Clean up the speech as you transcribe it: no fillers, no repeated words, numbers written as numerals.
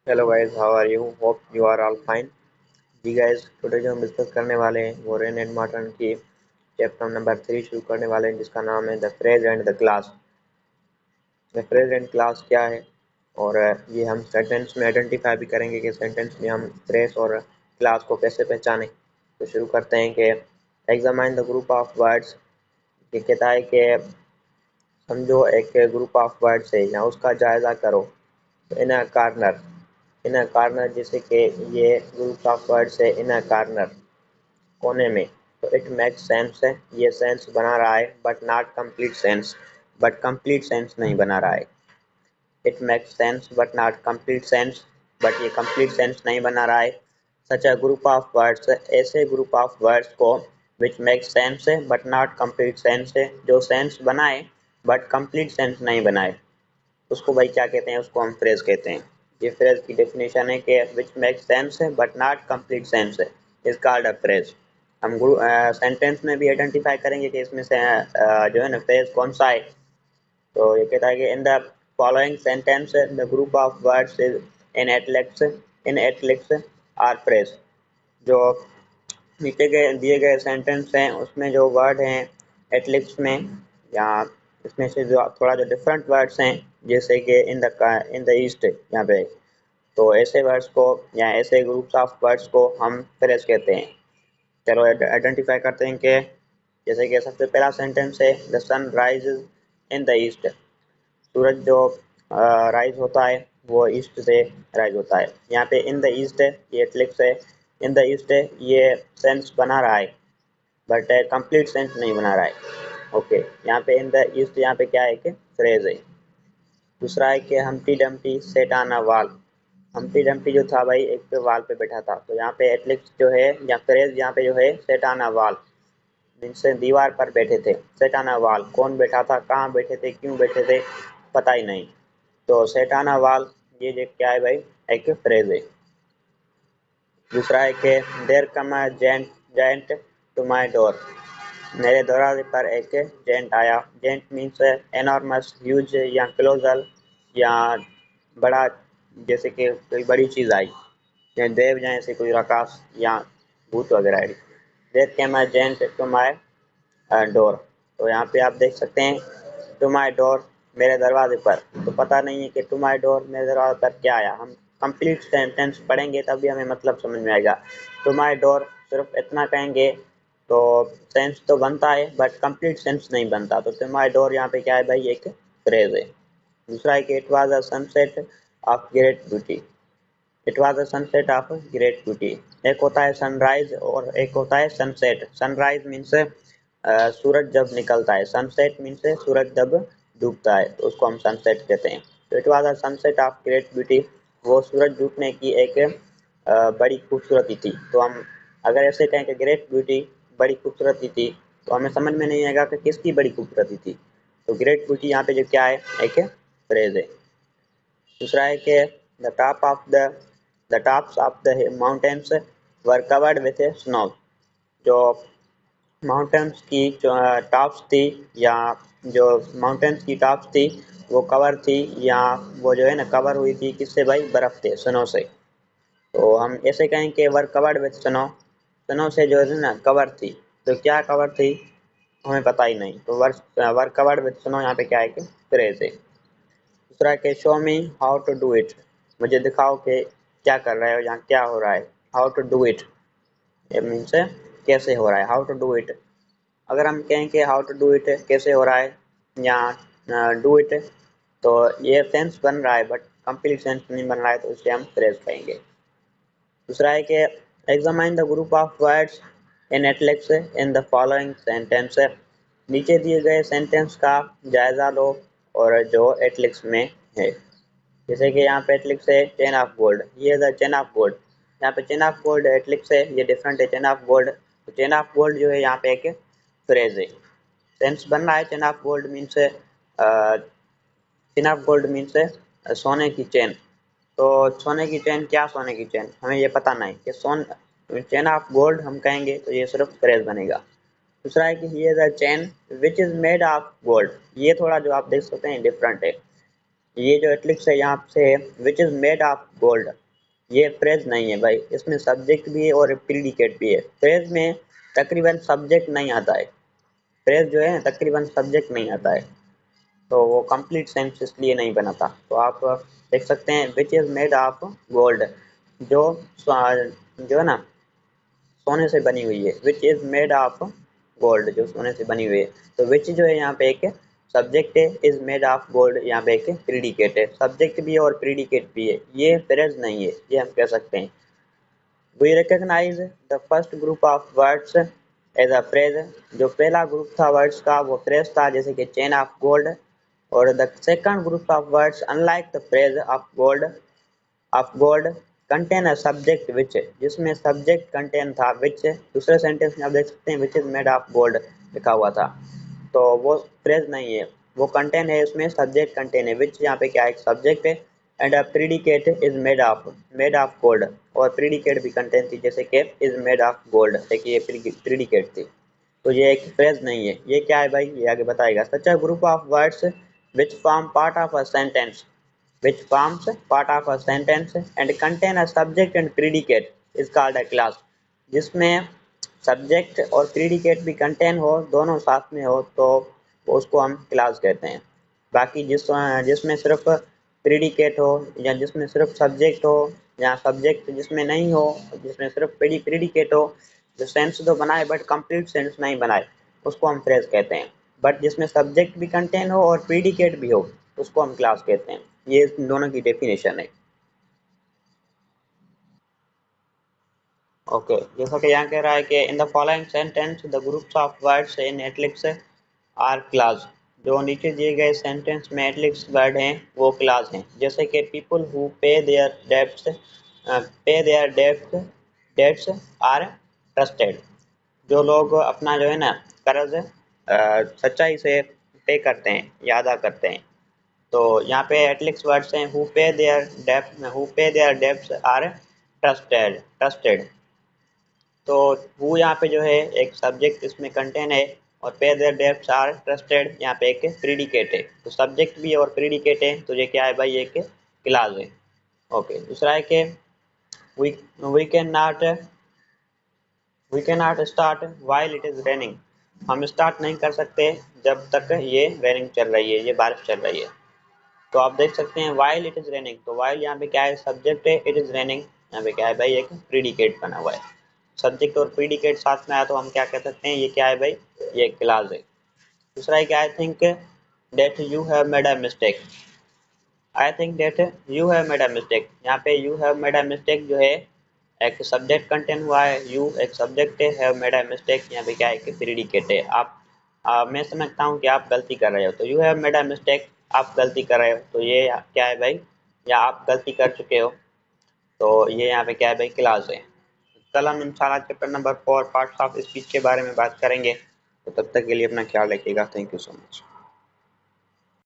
Hello guys, how are you? Hope you are all fine. जी guys, today जो हम discuss करने वाले हैं वो रेन एंड मार्टिन की चैप्टर नंबर 3 शुरू करने वाले हैं, जिसका नाम है the phrase and the clause. The phrase and clause क्या है, और ये हम सेंटेंस में आइडेंटिफाई भी करेंगे कि सेंटेंस में हम फ्रेज और क्लास को कैसे पहचानें। तो शुरू करते हैं कि examine the group of words. ये कहता है कि समझो एक ग्रुप ऑफ वर्ड्स है या उसका जायजा करो। इन a corner, in a corner जैसे कि ये ग्रुप ऑफ वर्ड्स है इन अ कॉर्नर, कोने में। तो इट मेक्स सेंस है, ये सेंस बना रहा है, but not complete sense, but complete sense नहीं बना रहा है। It makes sense but not complete sense, but ये कंप्लीट सेंस नहीं बना रहा है। सच अ ग्रुप ऑफ वर्ड्स, ऐसे ग्रुप ऑफ वर्ड्स को विच मेक्स सेंस है बट नॉट कंप्लीट सेंस है, जो सेंस बनाए बट कंप्लीट सेंस नहीं बनाए, उसको भाई क्या कहते हैं? उसको हम फ्रेज कहते हैं। ये फ्रेज की डेफिनेशन है कि विच मेक्स सेंस है बट नॉट कंप्लीट सेंस है, इज कॉल्ड अ फ्रेज। हम सेंटेंस में भी आइडेंटिफाई करेंगे कि इसमें से जो है ना फ्रेज कौन सा है। तो ये कहता है कि in the following sentence the group of words is in italics are phrase. जो नीचे के दिए गए सेंटेंस हैं उसमें जो वर्ड हैं एटलिक्स में, या इसमें से जो थोड़ा जो डिफरेंट वर्ड्स हैं, जैसे कि इन द ईस्ट यहाँ पे, तो ऐसे वर्ड्स को या ऐसे ग्रुप्स ऑफ वर्ड्स को हम फ्रेज कहते हैं। चलो आइडेंटिफाई करते हैं कि जैसे कि सबसे पहला सेंटेंस है the sun rises in the east. सूरज जो राइज होता है वो ईस्ट से राइज होता है। यहाँ पे इन द ईस्ट है, ये एटलिक्स है। इन द ईस्ट है, ये सेंस बना रहा है बट कंप्लीट सेंस नहीं बना रहा है। ओके, यहाँ पे इन द ईस्ट यहाँ पे क्या है कि फ्रेज है। दूसरा है कि Humpty Dumpty set on a wall. Humpty Dumpty जो था भाई एक वॉल पे बैठा था, तो यहाँ पे एटलिक्स जो है या फ्रेज यहाँ पे जो है set on a wall, means दीवार पर बैठे थे। सेट ऑन अ वॉल, कौन बैठा था, कहाँ बैठे थे, क्यों बैठे थे, पता ही नहीं। तो सेट ऑन अ वॉल ये जो क्या है भाई, एक फ्रेज है। दूसरा है कि there came a giant to my door. मेरे दरवाजे पर एक जेंट आया। जेंट मीन्स एनॉर्मस, ह्यूज या क्लोजल, या बड़ा, जैसे कि कोई बड़ी चीज़ आई, या देव या ऐसे कोई रकास या भूत वगैरह आई। There came a giant to my door. तो यहाँ पे आप देख सकते हैं टू माई डोर, मेरे दरवाजे पर। तो पता नहीं है कि टू माई डोर मेरे दरवाजे पर क्या आया। हम कंप्लीट सेंटेंस पढ़ेंगे तभी हमें मतलब समझ में आएगा। टू माई डोर सिर्फ इतना कहेंगे तो सेंस तो बनता है बट कंप्लीट सेंस नहीं बनता। तो टू माई डोर यहाँ पे क्या है भाई, एक फ्रेज है। दूसरा है कि it was a sunset of great beauty. It was a sunset of great beauty. एक होता है सनराइज और एक होता है सनसेट। सनराइज मीन्स सूरज जब निकलता है, सनसेट मीन्स सूरज जब डूबता है, तो उसको हम सनसेट कहते हैं। तो it was a sunset of great beauty, वो सूरज डूबने की एक बड़ी खूबसूरती थी। तो हम अगर ऐसे कहें कि ग्रेट ब्यूटी बड़ी खूबसूरती थी, तो हमें समझ में नहीं आएगा कि किसकी बड़ी खूबसूरती थी। तो ग्रेट ब्यूटी यहाँ पे जो क्या है, एक फ्रेज है। दूसरा है कि the top of the tops of the mountains were covered with snow. जो माउंटेन्स की टॉप्स थी, या जो माउंटेन्स की टॉप्स थी वो कवर थी, या वो जो है ना कवर हुई थी किससे भाई, बर्फ से, स्नो से। तो हम ऐसे कहें कि वर कवर्ड विथ स्नो, स्नो से जो है ना कवर थी। तो क्या कवर थी हमें पता ही नहीं। तो वर कवर्ड विथ स्नो यहाँ पे क्या है कि फ्रेज है। दूसरा के show me how to do it, मुझे दिखाओ कि क्या कर रहे हो या क्या हो रहा है। हाउ टू डू इट, ये मीन्स कैसे हो रहा है, हाउ टू डू इट। अगर हम कहें कि हाउ टू डू इट कैसे हो रहा है, या डू इट, तो ये सेंस बन रहा है बट कंप्लीट सेंस नहीं बन रहा है, तो इसे हम फ्रेज कहेंगे। दूसरा है कि examine the group of words in italics in the following sentence. नीचे दिए गए सेंटेंस का जायजा लो और जो एटलिक्स में है। जैसे कि यहाँ पे एटलिक्स है चेन ऑफ गोल्ड, ये द चेन ऑफ गोल्ड। यहाँ पे चेन ऑफ गोल्ड एटलिक्स है, ये डिफरेंट है चेन ऑफ गोल्ड। तो चेन ऑफ गोल्ड जो है यहाँ पे एक फ्रेज है, सेंस बन रहा है। Chain of gold means chain of gold means सोने की चेन। तो सोने की चेन, क्या सोने की चेन, हमें ये पता नहीं कि चेन ऑफ गोल्ड हम कहेंगे तो ये सिर्फ फ्रेज बनेगा। दूसरा है कि ये the chain which is made of gold, ये थोड़ा जो आप देख सकते हैं डिफरेंट है। ये जो एटलिक्स है यहाँ से which is made of gold, ये फ्रेज नहीं है भाई, इसमें सब्जेक्ट भी है और प्रीडिकेट भी है। फ्रेज में तकरीबन सब्जेक्ट नहीं आता है, फ्रेज जो है तकरीबन सब्जेक्ट नहीं आता है, तो वो कंप्लीट सेंस इसलिए नहीं बना था। तो आप देख सकते हैं which is made of gold, जो जो है ना सोने से बनी हुई है, which is made of gold, जो सोने से बनी हुई है। तो विच जो है यहाँ पे एक सब्जेक्ट है, इज मेड ऑफ गोल्ड यहाँ पे एक प्रीडिकेट है, सब्जेक्ट भी है और प्रीडिकेट भी है, ये फ्रेज नहीं है, ये हम कह सकते हैं। We recognise the first group of words as a phrase, जो पहला ग्रुप था वर्ड्स का वो फ्रेज था, जैसे कि चेन ऑफ गोल्ड। और the second group of words unlike the phrase of gold contain a subject which, जिसमें सब्जेक्ट कंटेन था विच। दूसरे सेंटेंस में आप देख सकते हैं which is made of gold लिखा हुआ था, तो वो फ्रेज नहीं है, वो कंटेन है, उसमें सब्जेक्ट कंटेन है, विच यहाँ पे क्या है, एक सब्जेक्ट है। And a predicate is made of gold, और प्रीडिकेट भी कंटेन थी, जैसे कि इज मेड ऑफ गोल्ड, देखिए ये प्रीडिकेट थी। तो ये एक फ्रेज नहीं है, ये क्या है भाई, ये आगे बताएगा। Such a group of words which form part of a sentence, which forms part of a sentence and contain a subject and predicate is called a class, जिसमें सब्जेक्ट और प्रीडिकेट भी कंटेन हो, दोनों साथ में हो, तो उसको हम क्लास कहते हैं। बाकी जिसमें सिर्फ प्रीडिकेट हो या जिसमें सिर्फ सब्जेक्ट हो या सब्जेक्ट जिसमें नहीं हो, जिसमें सिर्फ प्रीडिकेट हो, जो सेंस तो बनाए बट कंप्लीट सेंस नहीं बनाए, उसको हम फ्रेज कहते हैं। बट जिसमें सब्जेक्ट भी कंटेन हो और प्रीडिकेट भी हो, उसको हम क्लास कहते हैं। ये दोनों की डेफिनेशन है। ओके, जैसा कि यहाँ कह रहा है कि in the following sentence the groups of words in italics are clause, जो नीचे दिए गए सेंटेंस में एटलिक्स वर्ड हैं वो क्लास हैं। जैसे कि people who pay their debts are trusted, जो लोग अपना जो है ना कर्ज सच्चाई से पे करते हैं या अदा करते हैं। तो यहाँ पे एटलिक्स वर्ड्स हैं who pay their debts are trusted. तो हु यहाँ पे जो है एक सब्जेक्ट इसमें कंटेन है, और पे देयर डेब्ट्स आर ट्रस्टेड यहाँ पे एक प्रीडिकेट है। तो सब्जेक्ट भी है और प्रीडिकेट है, तो ये क्या है भाई, एक क्लास है। ओके, दूसरा है कि we we can not we can not start while it is raining, हम स्टार्ट नहीं कर सकते जब तक ये रेनिंग चल रही है, ये बारिश चल रही है। तो आप देख सकते हैं वाइल इट इज रेनिंग, तो वाइल यहाँ पे क्या है, सब्जेक्ट है, इट इज रेनिंग यहाँ पे क्या है भाई, एक प्रीडिकेट बना हुआ है। सब्जेक्ट और प्रीडिकेट साथ में आया तो हम क्या कह सकते हैं, ये क्या है भाई, ये क्लास है। दूसरा है कि I think that you have made a mistake, I think that you have made a mistake, यहाँ पे you have made a mistake जो है एक सब्जेक्ट कंटेन हुआ है, यू एक सब्जेक्ट है, हैव मेड अ मिस्टेक यहाँ पे क्या है, एक प्रीडिकेट है। आप मैं समझता हूँ कि आप गलती कर रहे हो, तो you have made a mistake, आप गलती कर रहे हो, तो ये क्या है भाई, या आप गलती कर चुके हो, तो ये यहाँ पे क्या है भाई, क्लास है। कल हम इंशाल्लाह chapter number 4 parts of speech के बारे में बात करेंगे। तो तब तक के लिए अपना ख्याल रखिएगा। Thank you so much.